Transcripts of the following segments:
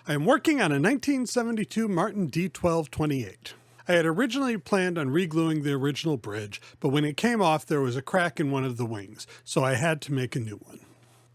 I am working on a 1972 Martin D1228. I had originally planned on re-gluing the original bridge, but when it came off there was a crack in one of the wings, so I had to make a new one.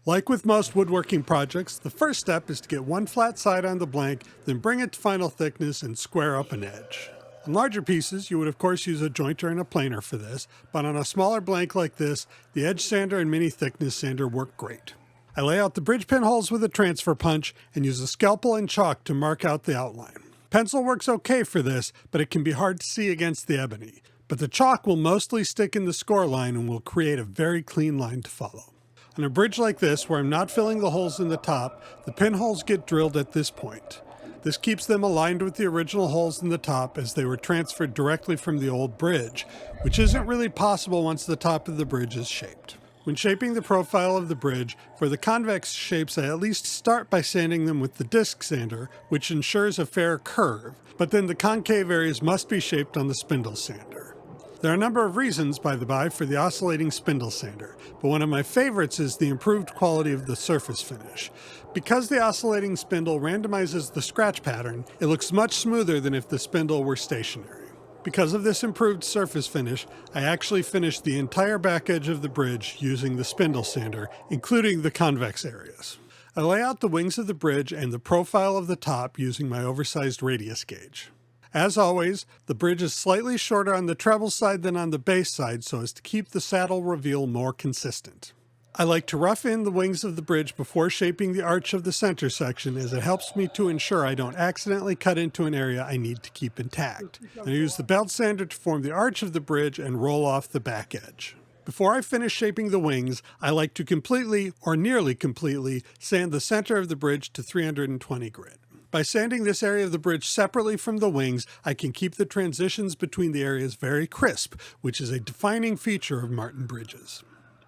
Like with most woodworking projects, the first step is to get one flat side on the blank, then bring it to final thickness and square up an edge. On larger pieces, you would of course use a jointer and a planer for this, but on a smaller blank like this, the edge sander and mini thickness sander work great. I lay out the bridge pin holes with a transfer punch and use a scalpel and chalk to mark out the outline. Pencil works okay for this, but it can be hard to see against the ebony. But the chalk will mostly stick in the score line and will create a very clean line to follow. On a bridge like this, where I'm not filling the holes in the top, the pinholes get drilled at this point. This keeps them aligned with the original holes in the top as they were transferred directly from the old bridge, which isn't really possible once the top of the bridge is shaped. When shaping the profile of the bridge, for the convex shapes I at least start by sanding them with the disc sander, which ensures a fair curve, but then the concave areas must be shaped on the spindle sander. There are a number of reasons, by the by, for the oscillating spindle sander, but one of my favorites is the improved quality of the surface finish. Because the oscillating spindle randomizes the scratch pattern, it looks much smoother than if the spindle were stationary. Because of this improved surface finish, I actually finished the entire back edge of the bridge using the spindle sander, including the convex areas. I lay out the wings of the bridge and the profile of the top using my oversized radius gauge. As always, the bridge is slightly shorter on the treble side than on the base side so as to keep the saddle reveal more consistent. I like to rough in the wings of the bridge before shaping the arch of the center section, as it helps me to ensure I don't accidentally cut into an area I need to keep intact. I use the belt sander to form the arch of the bridge and roll off the back edge. Before I finish shaping the wings, I like to completely, or nearly completely, sand the center of the bridge to 320 grit. By sanding this area of the bridge separately from the wings, I can keep the transitions between the areas very crisp, which is a defining feature of Martin bridges.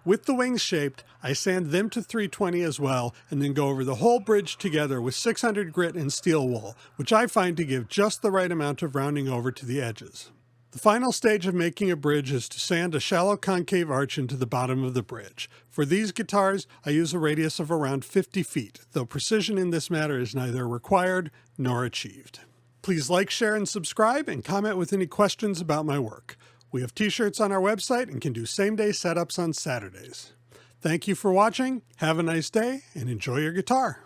With the wings shaped, I sand them to 320 as well, and then go over the whole bridge together with 600 grit and steel wool, which I find to give just the right amount of rounding over to the edges. The final stage of making a bridge is to sand a shallow concave arch into the bottom of the bridge. For these guitars, I use a radius of around 50 feet, though precision in this matter is neither required nor achieved. Please like, share, and subscribe, and comment with any questions about my work. We have t-shirts on our website and can do same-day setups on Saturdays. Thank you for watching, have a nice day, and enjoy your guitar.